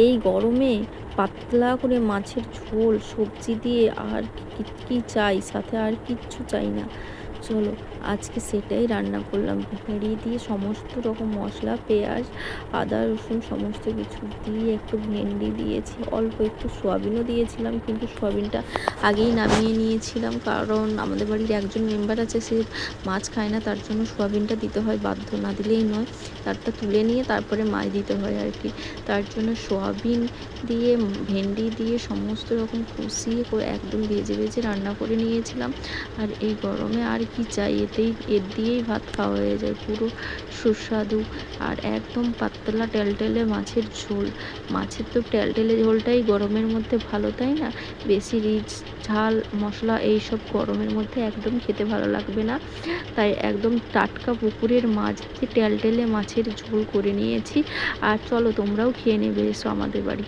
এই গরমে পাতলা করে মাছের ঝোল সবজি দিয়ে আর কি চাই, সাথে আর কিচ্ছু চাই না। চলো আজকে সেটাই রান্না করলাম। ভেড়ি দিয়ে সমস্ত রকম মশলা, পেঁয়াজ, আদা রসুন সমস্ত কিছু দিয়ে একটু ভেন্ডি দিয়েছি, অল্প একটু সয়াবিনও দিয়েছিলাম, কিন্তু সয়াবিনটা আগেই নামিয়ে নিয়েছিলাম, কারণ আমাদের বাড়ির একজন মেম্বার আছে, সে মাছ খায় না, তার জন্য সয়াবিনটা দিতে হয় বাধ্য, না দিলেই নয়। তারটা তুলে নিয়ে তারপরে মাছ দিতে হয় আর কি। তার জন্য সয়াবিন দিয়ে ভেন্ডি দিয়ে সমস্ত রকম কষিয়ে করে একদম ভেজে ভেজে রান্না করে নিয়েছিলাম। আর এই গরমে আর কি চাই, এর দিয়েই ভাত খাওয়া হয়ে যায় পুরো সুস্বাদু। আর একদম পাতলা টেলটেলে মাছের ঝোল। মাছের তো টেলটেলে ঝোলটাই গরমের মধ্যে ভালো, তাই না? বেশি রিচ ঝাল মশলা এইসব গরমের মধ্যে একদম খেতে ভালো লাগবে না। তাই একদম টাটকা পুকুরের মাছ দিয়ে টেলটেলে মাছের ঝোল করে নিয়েছি। আর চলো তোমরাও খেয়ে নেবে, এসো আমাদের বাড়ি।